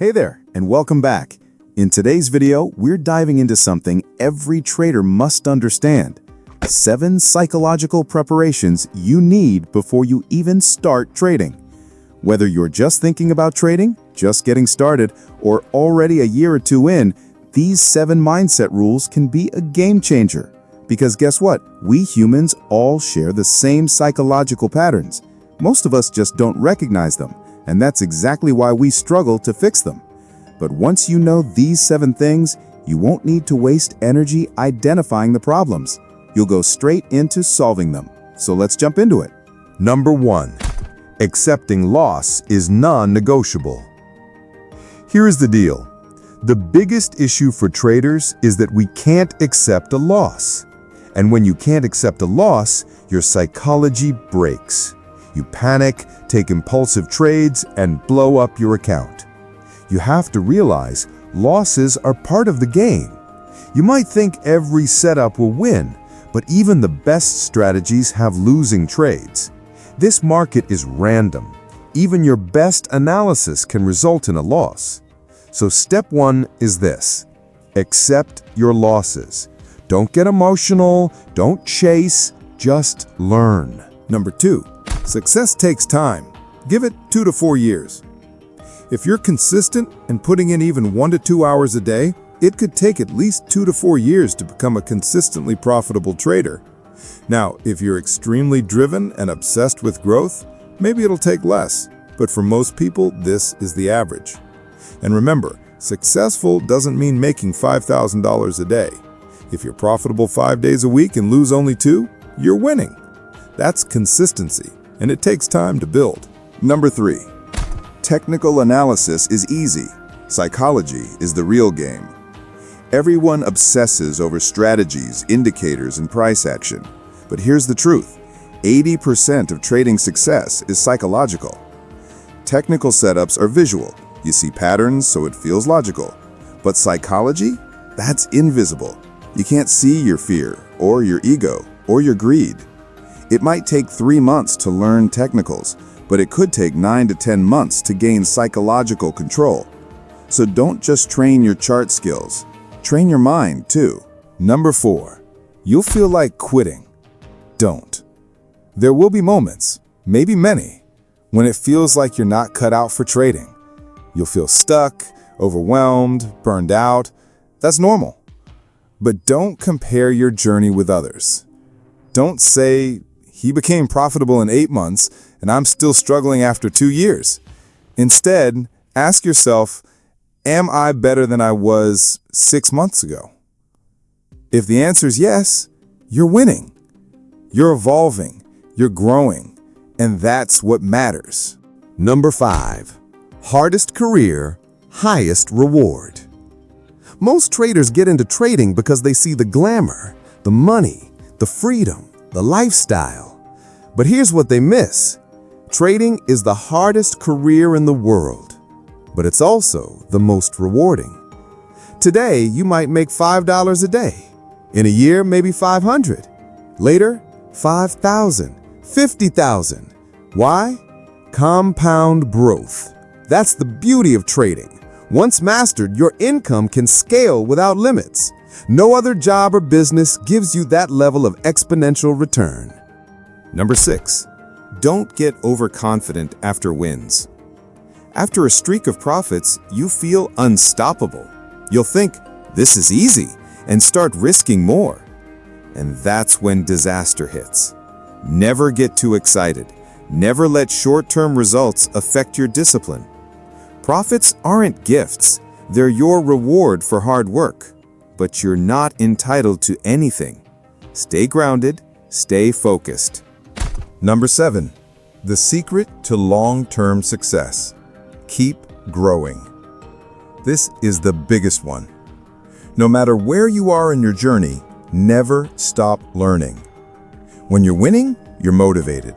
Hey there, and welcome back. In today's video, we're diving into something every trader must understand. 7 psychological preparations you need before you even start trading. Whether you're just thinking about trading, just getting started, or already a year or two in, these 7 mindset rules can be a game changer. Because guess what? We humans all share the same psychological patterns. Most of us just don't recognize them, and that's exactly why we struggle to fix them. But once you know these 7 things, you won't need to waste energy identifying the problems. You'll go straight into solving them. So let's jump into it. Number 1. Accepting loss is non-negotiable. Here is the deal. The biggest issue for traders is that we can't accept a loss. And when you can't accept a loss, your psychology breaks. You panic, take impulsive trades, and blow up your account. You have to realize losses are part of the game. You might think every setup will win, but even the best strategies have losing trades. This market is random. Even your best analysis can result in a loss. So step 1 is this: accept your losses. Don't get emotional, don't chase, just learn. Number 2, success takes time. Give it 2 to 4 years. If you're consistent and putting in even 1 to 2 hours a day, it could take at least 2 to 4 years to become a consistently profitable trader. Now, if you're extremely driven and obsessed with growth, maybe it'll take less. But for most people, this is the average. And remember, successful doesn't mean making $5,000 a day. If you're profitable 5 days a week and lose only 2, you're winning. That's consistency, and it takes time to build. Number 3. Technical analysis is easy. Psychology is the real game. Everyone obsesses over strategies, indicators, and price action. But here's the truth. 80% of trading success is psychological. Technical setups are visual. You see patterns, so it feels logical. But psychology? That's invisible. You can't see your fear, or your ego, or your greed. It might take 3 months to learn technicals, but it could take 9 to 10 months to gain psychological control. So don't just train your chart skills. Train your mind, too. Number 4. You'll feel like quitting. Don't. There will be moments, maybe many, when it feels like you're not cut out for trading. You'll feel stuck, overwhelmed, burned out. That's normal. But don't compare your journey with others. Don't say, he became profitable in 8 months and I'm still struggling after 2 years. Instead, ask yourself, am I better than I was 6 months ago? If the answer is yes, you're winning. You're evolving, you're growing, and that's what matters. Number 5. Hardest career, highest reward. Most traders get into trading because they see the glamour, the money, the freedom, the lifestyle. But here's what they miss. Trading is the hardest career in the world, but it's also the most rewarding. Today, you might make $5 a day. In a year, maybe 500. Later, 5,000, 50,000. Why? Compound growth. That's the beauty of trading. Once mastered, your income can scale without limits. No other job or business gives you that level of exponential return. Number 6. Don't get overconfident after wins. After a streak of profits, you feel unstoppable. You'll think, this is easy, and start risking more. And that's when disaster hits. Never get too excited. Never let short-term results affect your discipline. Profits aren't gifts. They're your reward for hard work. But you're not entitled to anything. Stay grounded, stay focused. Number 7. The secret to long-term success. Keep growing. This is the biggest one. No matter where you are in your journey, never stop learning. When you're winning, you're motivated.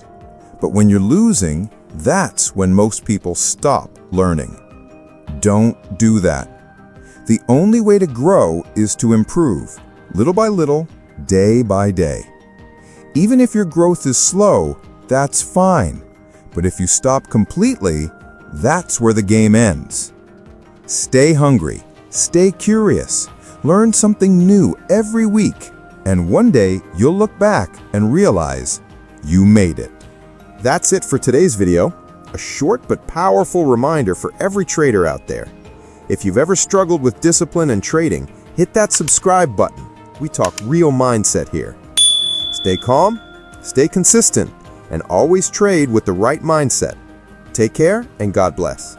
But when you're losing, that's when most people stop learning. Don't do that. The only way to grow is to improve, little by little, day by day. Even if your growth is slow, that's fine. But if you stop completely, that's where the game ends. Stay hungry, stay curious, learn something new every week, and one day you'll look back and realize you made it. That's it for today's video. A short but powerful reminder for every trader out there. If you've ever struggled with discipline and trading, hit that subscribe button. We talk real mindset here. Stay calm, stay consistent, and always trade with the right mindset. Take care and God bless.